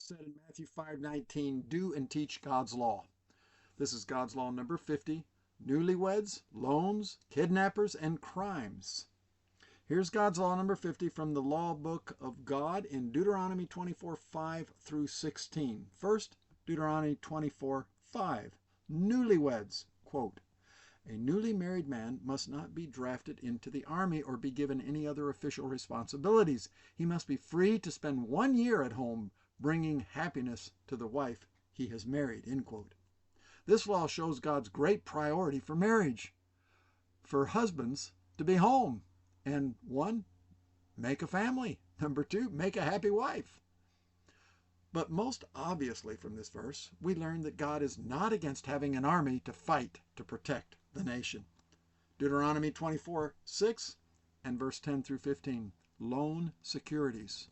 said in Matthew 5:19, do and teach God's law. This is God's law number 50, newlyweds, loans, kidnappers, and crimes. Here's God's law number 50 from the law book of God in Deuteronomy 24:5 through 16. First, Deuteronomy 24:5. Newlyweds, quote, a newly married man must not be drafted into the army or be given any other official responsibilities. He must be free to spend 1 year at home bringing happiness to the wife he has married, end quote. This law shows God's great priority for marriage, for husbands to be home, and 1, make a family. Number 2, make a happy wife. But most obviously from this verse, we learn that God is not against having an army to fight to protect the nation. Deuteronomy 24:6 and verse 10 through 15, loan securities.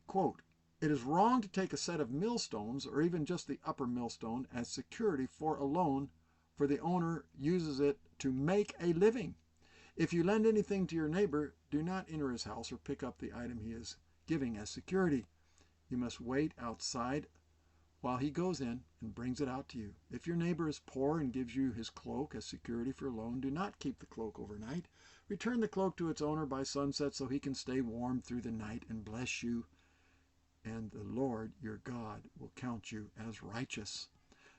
Quote, it is wrong to take a set of millstones or even just the upper millstone as security for a loan, for the owner uses it to make a living. If you lend anything to your neighbor, do not enter his house or pick up the item he is giving as security. You must wait outside while he goes in and brings it out to you. If your neighbor is poor and gives you his cloak as security for a loan, do not keep the cloak overnight. Return the cloak to its owner by sunset so he can stay warm through the night and bless you, and the Lord your God will count you as righteous.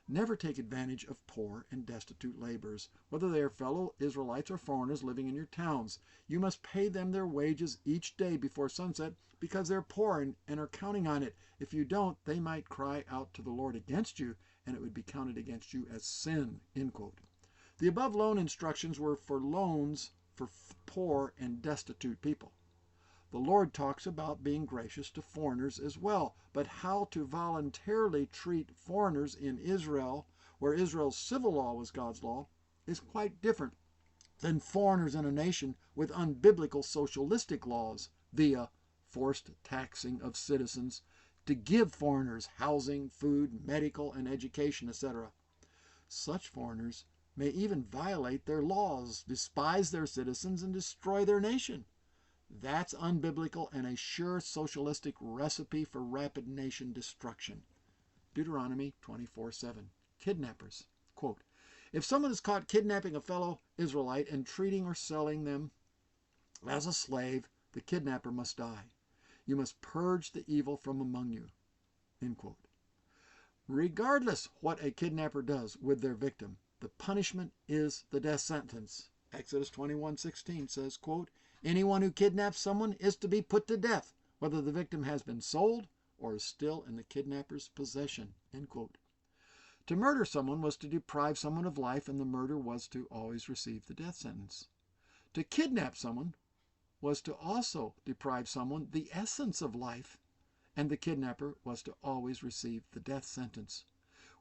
Never take advantage of poor and destitute laborers, whether they are fellow Israelites or foreigners living in your towns. You must pay them their wages each day before sunset because they're poor and are counting on it. If you don't, they might cry out to the Lord against you, and it would be counted against you as sin, end quote. The above loan instructions were for loans for poor and destitute people. The Lord talks about being gracious to foreigners as well, but how to voluntarily treat foreigners in Israel, where Israel's civil law was God's law, is quite different than foreigners in a nation with unbiblical socialistic laws via forced taxing of citizens to give foreigners housing, food, medical, and education, etc. Such foreigners may even violate their laws, despise their citizens, and destroy their nation. That's unbiblical and a sure socialistic recipe for rapid nation destruction. Deuteronomy 24:7. Kidnappers. Quote, if someone is caught kidnapping a fellow Israelite and treating or selling them as a slave, the kidnapper must die. You must purge the evil from among you. End quote. Regardless what a kidnapper does with their victim, the punishment is the death sentence. Exodus 21:16 says, quote, anyone who kidnaps someone is to be put to death, whether the victim has been sold or is still in the kidnapper's possession, end quote. To murder someone was to deprive someone of life, and the murder was to always receive the death sentence. To kidnap someone was to also deprive someone the essence of life, and the kidnapper was to always receive the death sentence.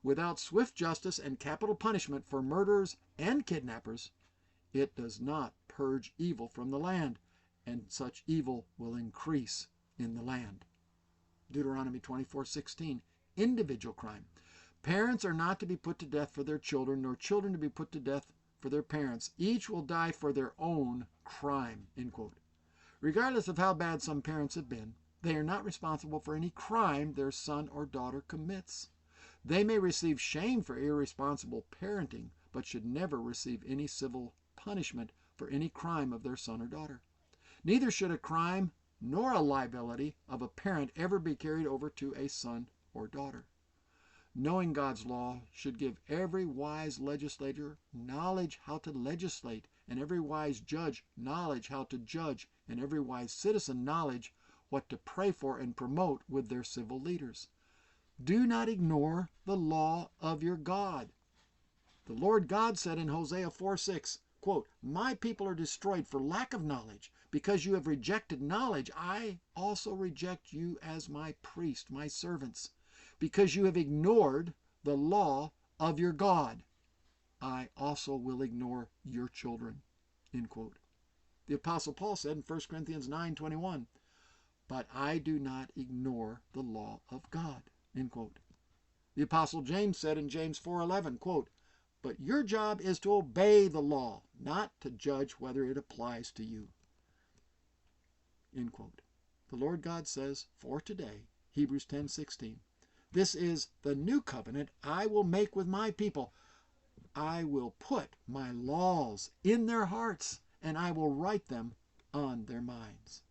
Without swift justice and capital punishment for murderers and kidnappers, it does not purge evil from the land, and such evil will increase in the land. Deuteronomy 24:16, individual crime. Parents are not to be put to death for their children, nor children to be put to death for their parents. Each will die for their own crime, end quote. Regardless of how bad some parents have been, they are not responsible for any crime their son or daughter commits. They may receive shame for irresponsible parenting, but should never receive any civil punishment for any crime of their son or daughter. Neither should a crime nor a liability of a parent ever be carried over to a son or daughter. Knowing God's law should give every wise legislator knowledge how to legislate, and every wise judge knowledge how to judge, and every wise citizen knowledge what to pray for and promote with their civil leaders. Do not ignore the law of your God. The Lord God said in Hosea 4:6, quote, my people are destroyed for lack of knowledge. Because you have rejected knowledge, I also reject you as my priest, my servants. Because you have ignored the law of your God, I also will ignore your children, end quote. The Apostle Paul said in 1 Corinthians 9:21, but I do not ignore the law of God, end quote. The Apostle James said in James 4:11, quote, but your job is to obey the law, not to judge whether it applies to you, end quote. The Lord God says, for today, Hebrews 10:16. This is the new covenant I will make with my people. I will put my laws in their hearts, and I will write them on their minds.